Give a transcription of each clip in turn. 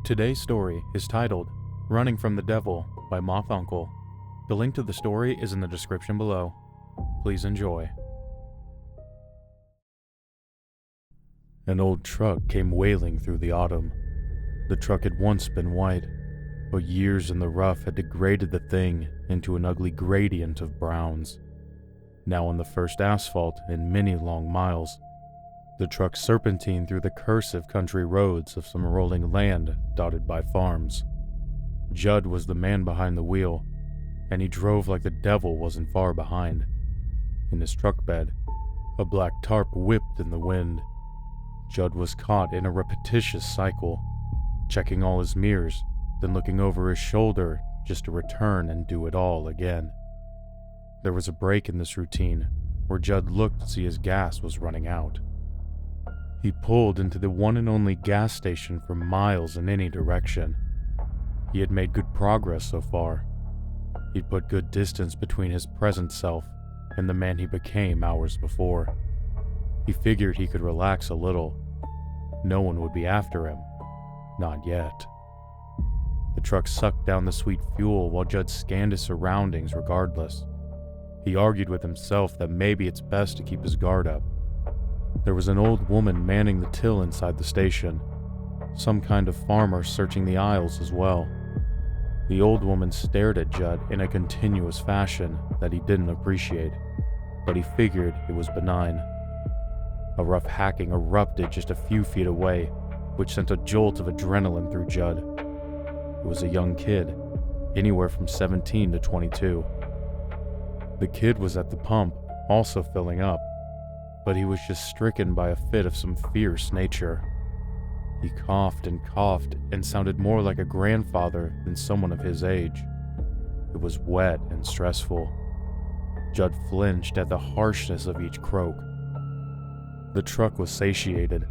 Today's story is titled Running from the Devil by Mothuncle. The link to the story is in the description below. Please enjoy. An old truck came wailing through the autumn. The truck had once been white, but years in the rough had degraded the thing into an ugly gradient of browns. Now on the first asphalt in many long miles, the truck serpentined through the cursive country roads of some rolling land dotted by farms. Judd was the man behind the wheel, and he drove like the devil wasn't far behind. In his truck bed, a black tarp whipped in the wind. Judd was caught in a repetitious cycle, checking all his mirrors, then looking over his shoulder just to return and do it all again. There was a break in this routine where Judd looked to see his gas was running out. He pulled into the one and only gas station for miles in any direction. He had made good progress so far. He'd put good distance between his present self and the man he became hours before. He figured he could relax a little. No one would be after him. Not yet. The truck sucked down the sweet fuel while Judd scanned his surroundings regardless. He argued with himself that maybe it's best to keep his guard up. There was an old woman manning the till inside the station, some kind of farmer searching the aisles as well. The old woman stared at Judd in a continuous fashion that he didn't appreciate, but he figured it was benign. A rough hacking erupted just a few feet away, which sent a jolt of adrenaline through Judd. It was a young kid, anywhere from 17 to 22. The kid was at the pump, also filling up, but he was just stricken by a fit of some fierce nature. He coughed and sounded more like a grandfather than someone of his age. It was wet and stressful. Judd flinched at the harshness of each croak. The truck was satiated.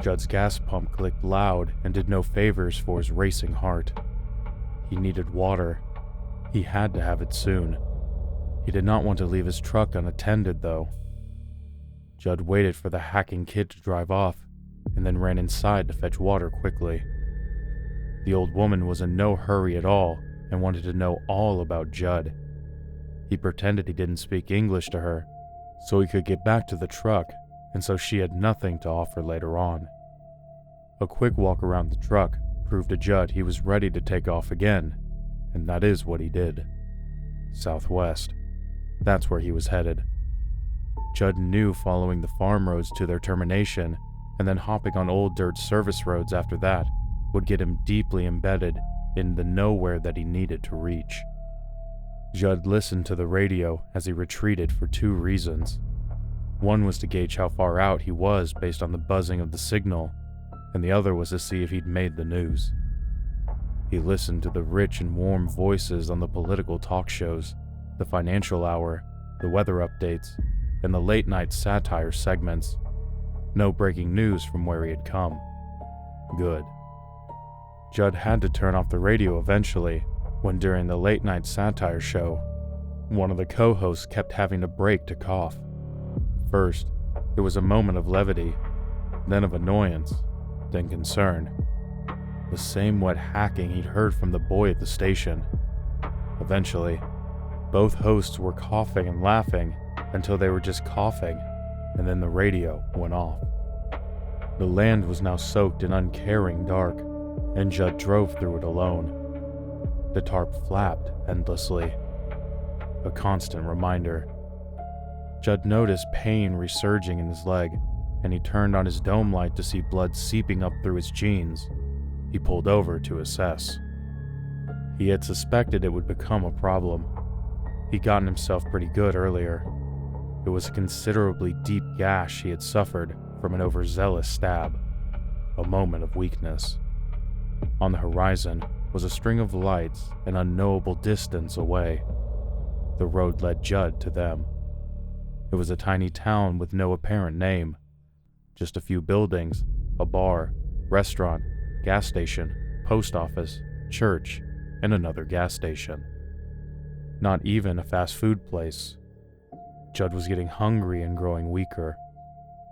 Judd's gas pump clicked loud and did no favors for his racing heart. He needed water. He had to have it soon. He did not want to leave his truck unattended, though. Judd waited for the hacking kid to drive off, and then ran inside to fetch water quickly. The old woman was in no hurry at all and wanted to know all about Judd. He pretended he didn't speak English to her, so he could get back to the truck, and so she had nothing to offer later on. A quick walk around the truck proved to Judd he was ready to take off again, and that is what he did. Southwest. That's where he was headed. Judd knew following the farm roads to their termination and then hopping on old dirt service roads after that would get him deeply embedded in the nowhere that he needed to reach. Judd listened to the radio as he retreated for two reasons. One was to gauge how far out he was based on the buzzing of the signal, and the other was to see if he'd made the news. He listened to the rich and warm voices on the political talk shows, the financial hour, the weather updates, and the late-night satire segments. No breaking news from where he had come. Good. Judd had to turn off the radio eventually, when during the late-night satire show, one of the co-hosts kept having to break to cough. First, it was a moment of levity, then of annoyance, then concern. The same wet hacking he'd heard from the boy at the station. Eventually, both hosts were coughing and laughing until they were just coughing, and then the radio went off. The land was now soaked in uncaring dark, and Judd drove through it alone. The tarp flapped endlessly, a constant reminder. Judd noticed pain resurging in his leg, and he turned on his dome light to see blood seeping up through his jeans. He pulled over to assess. He had suspected it would become a problem. He'd gotten himself pretty good earlier. It was a considerably deep gash he had suffered from an overzealous stab, a moment of weakness. On the horizon was a string of lights an unknowable distance away. The road led Judd to them. It was a tiny town with no apparent name. Just a few buildings, a bar, restaurant, gas station, post office, church, and another gas station. Not even a fast food place. Judd was getting hungry and growing weaker.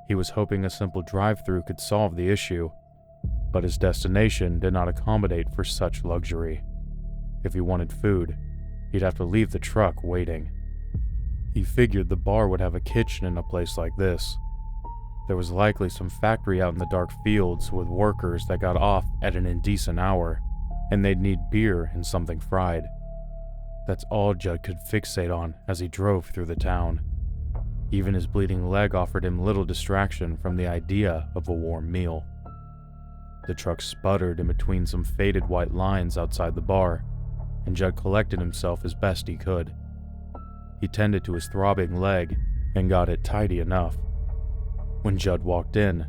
He was hoping a simple drive-through could solve the issue, But his destination did not accommodate for such luxury. If he wanted food, he'd have to leave the truck waiting. He figured the bar would have a kitchen in a place like this. There was likely some factory out in the dark fields with workers that got off at an indecent hour, and they'd need beer and something fried. That's all Judd could fixate on as he drove through the town. Even his bleeding leg offered him little distraction from the idea of a warm meal. The truck sputtered in between some faded white lines outside the bar, and Judd collected himself as best he could. He tended to his throbbing leg and got it tidy enough. When Judd walked in,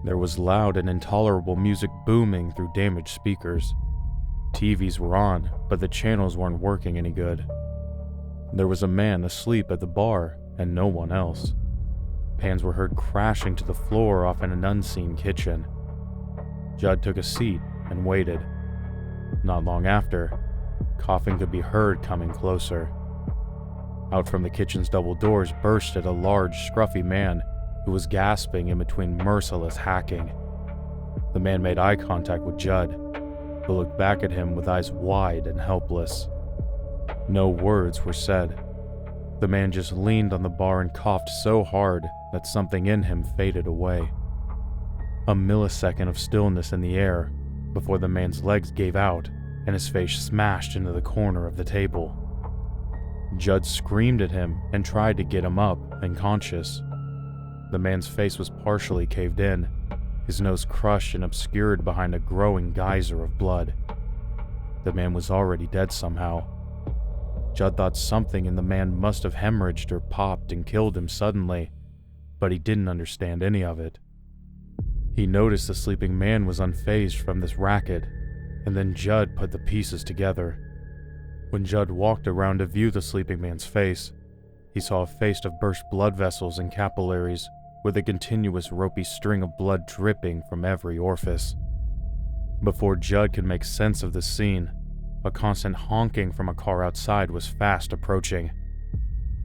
there was loud and intolerable music booming through damaged speakers. TVs were on, but the channels weren't working any good. There was a man asleep at the bar and no one else. Pans were heard crashing to the floor off in an unseen kitchen. Judd took a seat and waited. Not long after, coughing could be heard coming closer. Out from the kitchen's double doors bursted a large, scruffy man who was gasping in between merciless hacking. The man made eye contact with Judd, who looked back at him with eyes wide and helpless. No words were said. The man just leaned on the bar and coughed so hard that something in him faded away. A millisecond of stillness in the air before the man's legs gave out and his face smashed into the corner of the table. Judd screamed at him and tried to get him up and conscious. The man's face was partially caved in, his nose crushed and obscured behind a growing geyser of blood. The man was already dead somehow. Judd thought something in the man must have hemorrhaged or popped and killed him suddenly, but he didn't understand any of it. He noticed the sleeping man was unfazed from this racket, and then Judd put the pieces together. When Judd walked around to view the sleeping man's face, he saw a face of burst blood vessels and capillaries, with a continuous ropey string of blood dripping from every orifice. Before Judd could make sense of the scene, a constant honking from a car outside was fast approaching.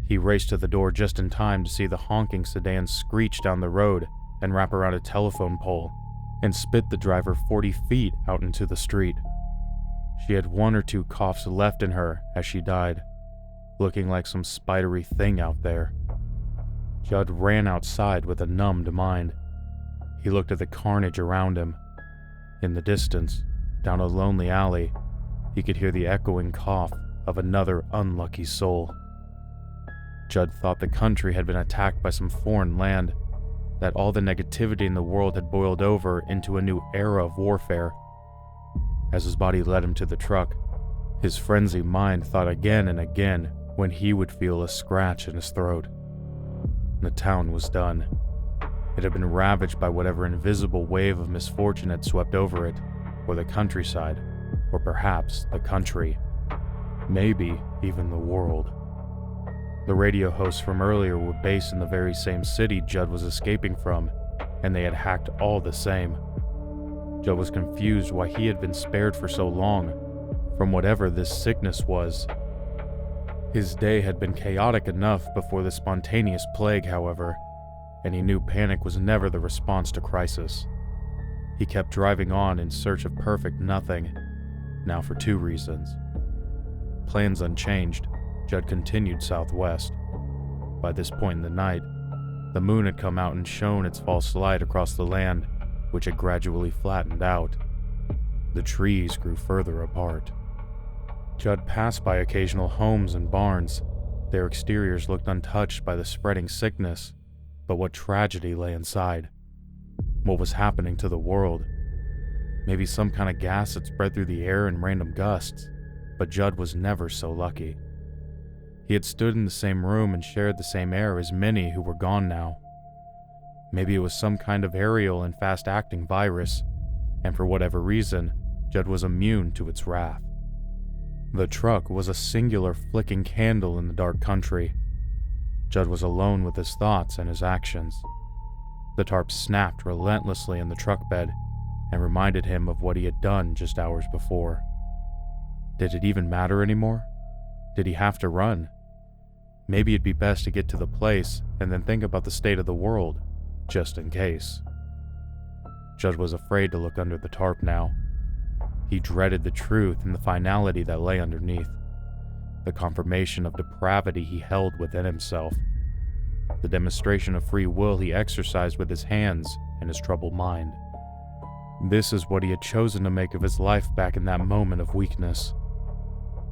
He raced to the door just in time to see the honking sedan screech down the road and wrap around a telephone pole and spit the driver 40 feet out into the street. She had 1 or 2 coughs left in her as she died, looking like some spidery thing out there. Judd ran outside with a numbed mind. He looked at the carnage around him. In the distance, down a lonely alley, he could hear the echoing cough of another unlucky soul. Judd thought the country had been attacked by some foreign land, that all the negativity in the world had boiled over into a new era of warfare. As his body led him to the truck, his frenzied mind thought again and again when he would feel a scratch in his throat. The town was done. It had been ravaged by whatever invisible wave of misfortune had swept over it, or the countryside, or perhaps the country. Maybe even the world. The radio hosts from earlier were based in the very same city Judd was escaping from, and they had hacked all the same. Judd was confused why he had been spared for so long, from whatever this sickness was. His day had been chaotic enough before the spontaneous plague, however, and he knew panic was never the response to crisis. He kept driving on in search of perfect nothing, now for 2 reasons. Plans unchanged, Judd continued southwest. By this point in the night, the moon had come out and shone its false light across the land, which had gradually flattened out. The trees grew further apart. Judd passed by occasional homes and barns. Their exteriors looked untouched by the spreading sickness, but what tragedy lay inside? What was happening to the world? Maybe some kind of gas had spread through the air in random gusts, but Judd was never so lucky. He had stood in the same room and shared the same air as many who were gone now. Maybe it was some kind of aerial and fast-acting virus, and for whatever reason, Judd was immune to its wrath. The truck was a singular flicking candle in the dark country. Judd was alone with his thoughts and his actions. The tarp snapped relentlessly in the truck bed and reminded him of what he had done just hours before. Did it even matter anymore? Did he have to run? Maybe it'd be best to get to the place and then think about the state of the world, just in case. Judd was afraid to look under the tarp now. He dreaded the truth and the finality that lay underneath, the confirmation of depravity he held within himself, the demonstration of free will he exercised with his hands and his troubled mind. This is what he had chosen to make of his life back in that moment of weakness.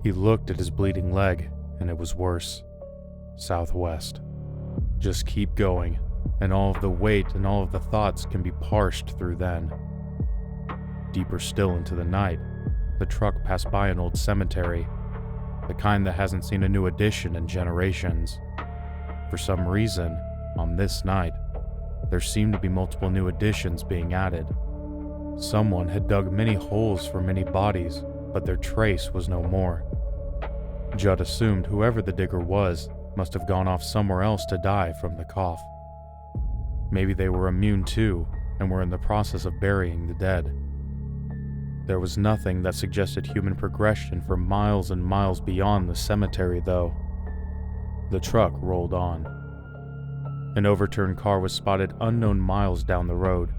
He looked at his bleeding leg, and it was worse. Southwest. Just keep going, and all of the weight and all of the thoughts can be parsed through then. Deeper still into the night, the truck passed by an old cemetery, the kind that hasn't seen a new addition in generations. For some reason, on this night, there seemed to be multiple new additions being added. Someone had dug many holes for many bodies, but their trace was no more. Judd assumed whoever the digger was must have gone off somewhere else to die from the cough. Maybe they were immune too, and were in the process of burying the dead. There was nothing that suggested human progression for miles and miles beyond the cemetery, though. The truck rolled on. An overturned car was spotted unknown miles down the road.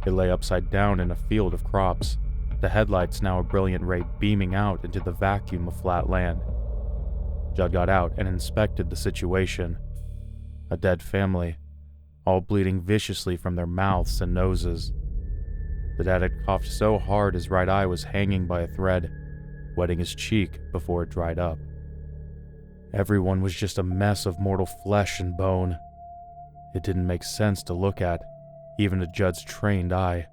It lay upside down in a field of crops, the headlights now a brilliant ray beaming out into the vacuum of flat land. Judd got out and inspected the situation. A dead family, all bleeding viciously from their mouths and noses. The dad had coughed so hard his right eye was hanging by a thread, wetting his cheek before it dried up. Everyone was just a mess of mortal flesh and bone. It didn't make sense to look at, even to Judd's trained eye.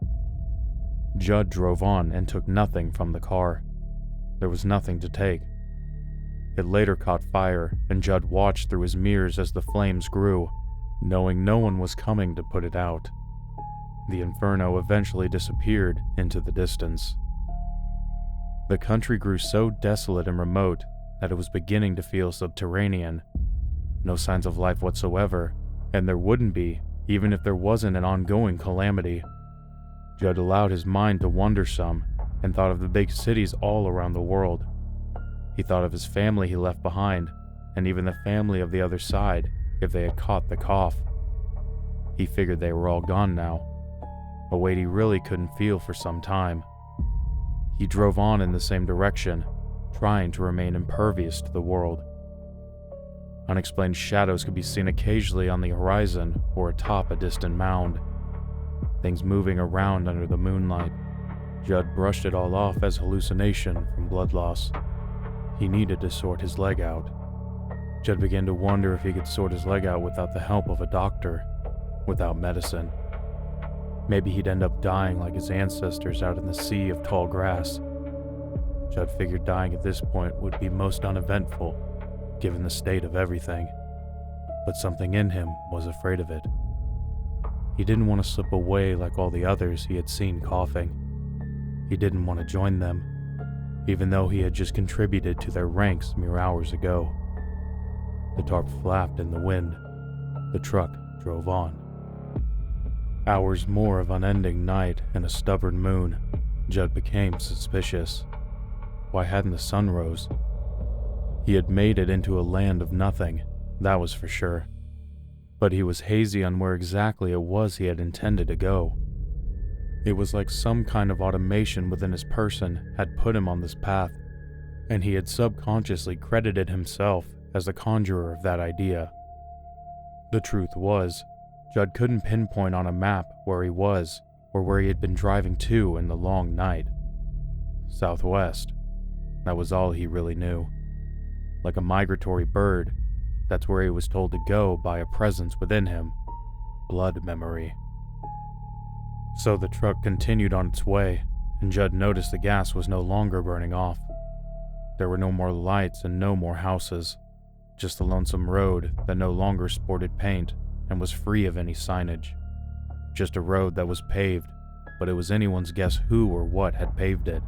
Judd drove on and took nothing from the car. There was nothing to take. It later caught fire, and Judd watched through his mirrors as the flames grew, knowing no one was coming to put it out. The inferno eventually disappeared into the distance. The country grew so desolate and remote that it was beginning to feel subterranean. No signs of life whatsoever, and there wouldn't be even if there wasn't an ongoing calamity. Judd allowed his mind to wander some, and thought of the big cities all around the world. He thought of his family he left behind, and even the family of the other side, if they had caught the cough. He figured they were all gone now, a weight he really couldn't feel for some time. He drove on in the same direction, trying to remain impervious to the world. Unexplained shadows could be seen occasionally on the horizon or atop a distant mound. Things moving around under the moonlight. Judd brushed it all off as hallucination from blood loss. He needed to sort his leg out. Judd began to wonder if he could sort his leg out without the help of a doctor, without medicine. Maybe he'd end up dying like his ancestors out in the sea of tall grass. Judd figured dying at this point would be most uneventful, given the state of everything, but something in him was afraid of it. He didn't want to slip away like all the others he had seen coughing. He didn't want to join them, even though he had just contributed to their ranks mere hours ago. The tarp flapped in the wind. The truck drove on. Hours more of unending night and a stubborn moon. Judd became suspicious. Why hadn't the sun rose? He had made it into a land of nothing, that was for sure. But he was hazy on where exactly it was he had intended to go. It was like some kind of automation within his person had put him on this path, and he had subconsciously credited himself as the conjurer of that idea. The truth was, Judd couldn't pinpoint on a map where he was or where he had been driving to in the long night. Southwest. That was all he really knew. Like a migratory bird, that's where he was told to go by a presence within him. Blood memory. So the truck continued on its way, and Judd noticed the gas was no longer burning off. There were no more lights and no more houses, just a lonesome road that no longer sported paint and was free of any signage. Just a road that was paved, but it was anyone's guess who or what had paved it.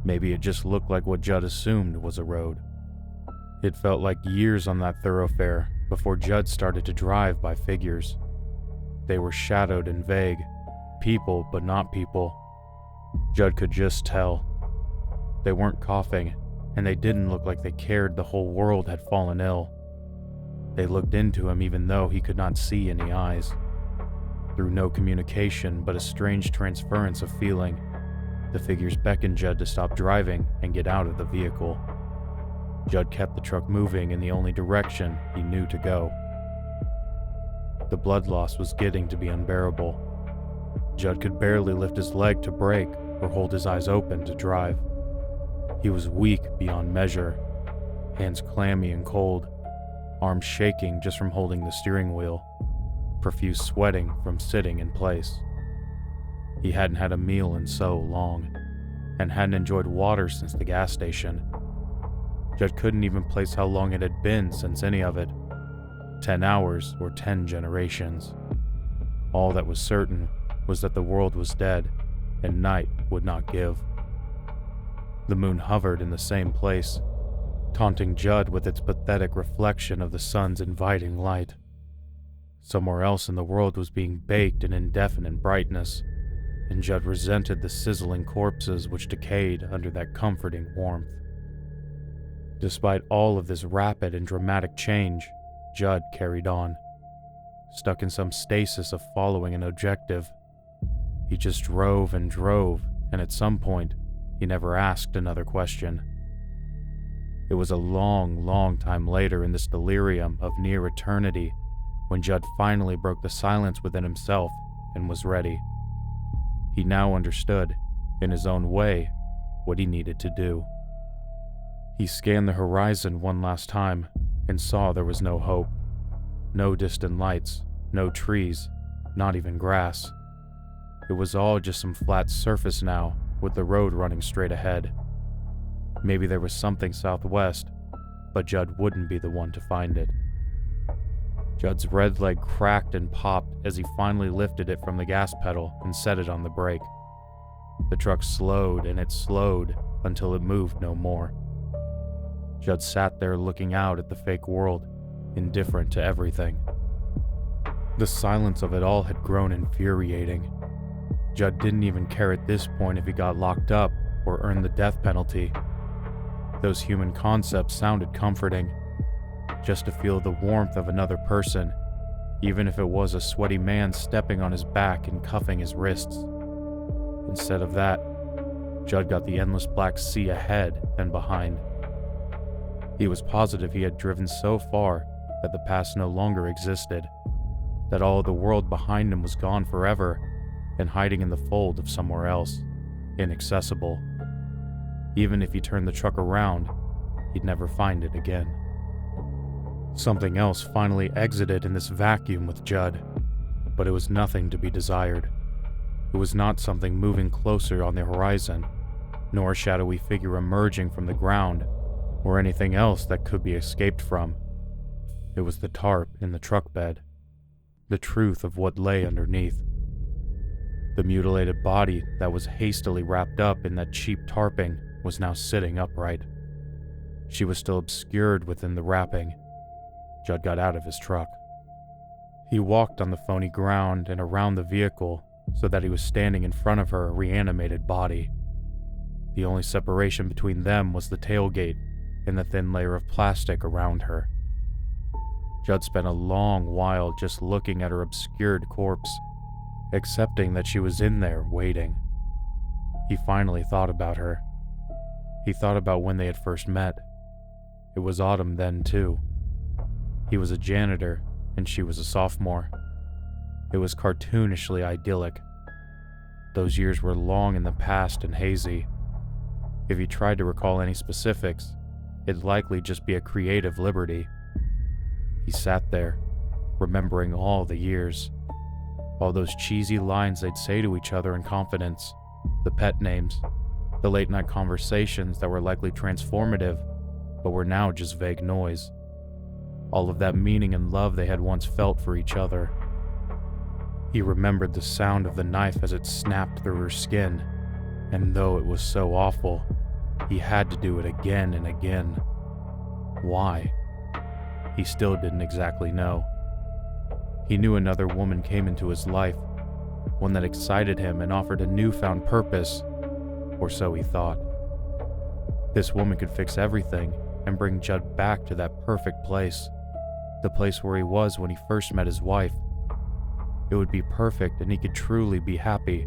Maybe it just looked like what Judd assumed was a road. It felt like years on that thoroughfare before Judd started to drive by figures. They were shadowed and vague, people but not people. Judd could just tell. They weren't coughing, and they didn't look like they cared the whole world had fallen ill. They looked into him even though he could not see any eyes. Through no communication but a strange transference of feeling, the figures beckoned Judd to stop driving and get out of the vehicle. Judd kept the truck moving in the only direction he knew to go. The blood loss was getting to be unbearable. Judd could barely lift his leg to brake or hold his eyes open to drive. He was weak beyond measure, hands clammy and cold, arms shaking just from holding the steering wheel, profuse sweating from sitting in place. He hadn't had a meal in so long, and hadn't enjoyed water since the gas station. Judd couldn't even place how long it had been since any of it. 10 hours or 10 generations. All that was certain was that the world was dead, and night would not give. The moon hovered in the same place, taunting Judd with its pathetic reflection of the sun's inviting light. Somewhere else in the world was being baked in indefinite brightness, and Judd resented the sizzling corpses which decayed under that comforting warmth. Despite all of this rapid and dramatic change, Judd carried on, stuck in some stasis of following an objective. He just drove, and at some point, he never asked another question. It was a long, long time later in this delirium of near eternity when Judd finally broke the silence within himself and was ready. He now understood, in his own way, what he needed to do. He scanned the horizon one last time and saw there was no hope. No distant lights, no trees, not even grass. It was all just some flat surface now, with the road running straight ahead. Maybe there was something southwest, but Judd wouldn't be the one to find it. Judd's red leg cracked and popped as he finally lifted it from the gas pedal and set it on the brake. The truck slowed and it slowed until it moved no more. Judd sat there looking out at the fake world, indifferent to everything. The silence of it all had grown infuriating. Judd didn't even care at this point if he got locked up or earned the death penalty. Those human concepts sounded comforting. Just to feel the warmth of another person, even if it was a sweaty man stepping on his back and cuffing his wrists. Instead of that, Judd got the endless black sea ahead and behind. He was positive he had driven so far that the past no longer existed, that all of the world behind him was gone forever and hiding in the fold of somewhere else, inaccessible. Even if he turned the truck around, he'd never find it again. Something else finally exited in this vacuum with Judd, but it was nothing to be desired. It was not something moving closer on the horizon, nor a shadowy figure emerging from the ground, or anything else that could be escaped from. It was the tarp in the truck bed, the truth of what lay underneath. The mutilated body that was hastily wrapped up in that cheap tarping was now sitting upright. She was still obscured within the wrapping. Judd got out of his truck. He walked on the phony ground and around the vehicle so that he was standing in front of her reanimated body. The only separation between them was the tailgate and the thin layer of plastic around her. Judd spent a long while just looking at her obscured corpse, accepting that she was in there waiting. He finally thought about her. He thought about when they had first met. It was autumn then, too. He was a janitor, and she was a sophomore. It was cartoonishly idyllic. Those years were long in the past and hazy. If he tried to recall any specifics, it'd likely just be a creative liberty. He sat there, remembering all the years, all those cheesy lines they'd say to each other in confidence, the pet names, the late-night conversations that were likely transformative, but were now just vague noise. All of that meaning and love they had once felt for each other. He remembered the sound of the knife as it snapped through her skin, and though it was so awful, he had to do it again and again. Why? He still didn't exactly know. He knew another woman came into his life, one that excited him and offered a newfound purpose, or so he thought. This woman could fix everything and bring Judd back to that perfect place, the place where he was when he first met his wife. it would be perfect and he could truly be happy,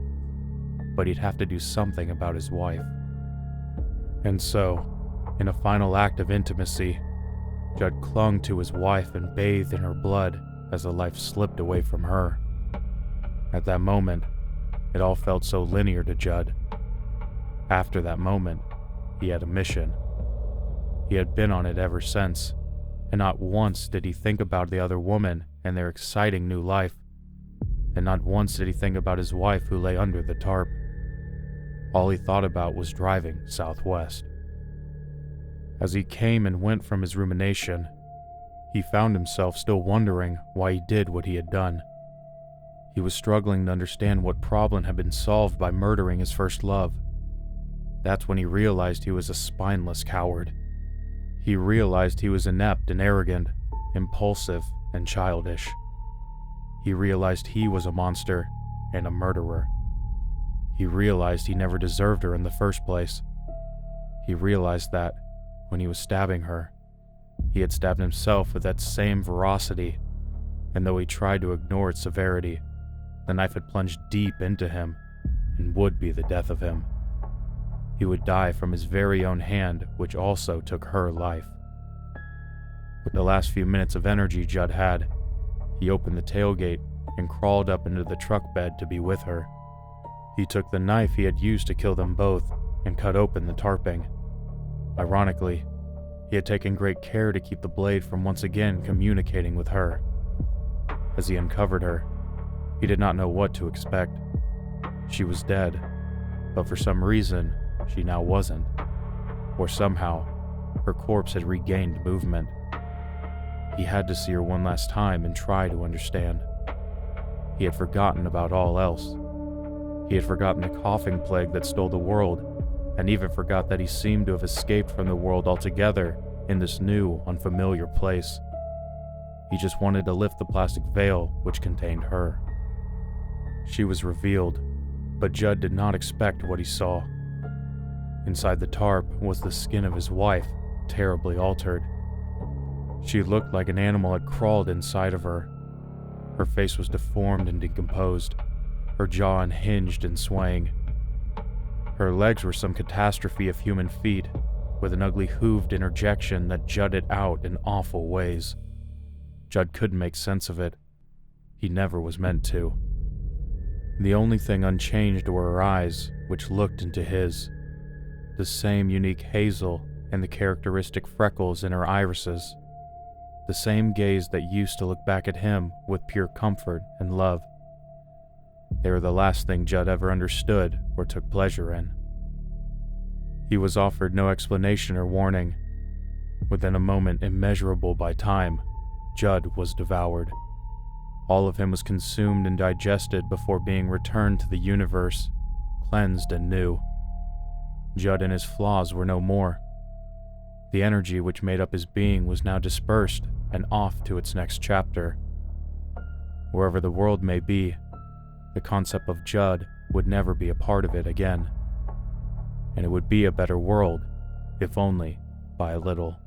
but he'd have to do something about his wife. And so, in a final act of intimacy, Judd clung to his wife and bathed in her blood as the life slipped away from her. At that moment, it all felt so linear to Judd. After that moment, he had a mission. He had been on it ever since, and not once did he think about the other woman and their exciting new life, and not once did he think about his wife who lay under the tarp. All he thought about was driving southwest. As he came and went from his rumination, he found himself still wondering why he did what he had done. He was struggling to understand what problem had been solved by murdering his first love. That's when he realized he was a spineless coward. He realized he was inept and arrogant, impulsive and childish. He realized he was a monster and a murderer. He realized he never deserved her in the first place. He realized that, when he was stabbing her, he had stabbed himself with that same ferocity, and though he tried to ignore its severity, the knife had plunged deep into him and would be the death of him. He would die from his very own hand, which also took her life. With the last few minutes of energy Judd had, he opened the tailgate and crawled up into the truck bed to be with her. He took the knife he had used to kill them both and cut open the tarping. Ironically, he had taken great care to keep the blade from once again communicating with her. As he uncovered her, he did not know what to expect. She was dead, but for some reason, she now wasn't. Or somehow, her corpse had regained movement. He had to see her one last time and try to understand. He had forgotten about all else. He had forgotten the coughing plague that stole the world, and even forgot that he seemed to have escaped from the world altogether in this new, unfamiliar place. He just wanted to lift the plastic veil which contained her. She was revealed, but Judd did not expect what he saw. Inside the tarp was the skin of his wife, terribly altered. She looked like an animal had crawled inside of her. Her face was deformed and decomposed, her jaw unhinged and swaying. Her legs were some catastrophe of human feet, with an ugly hooved interjection that jutted out in awful ways. Judd couldn't make sense of it. He never was meant to. The only thing unchanged were her eyes, which looked into his. The same unique hazel and the characteristic freckles in her irises. The same gaze that used to look back at him with pure comfort and love. They were the last thing Judd ever understood or took pleasure in. He was offered no explanation or warning. Within a moment immeasurable by time, Judd was devoured. All of him was consumed and digested before being returned to the universe, cleansed and new. Judd and his flaws were no more. The energy which made up his being was now dispersed and off to its next chapter. Wherever the world may be, the concept of Judd would never be a part of it again. And it would be a better world, if only by a little.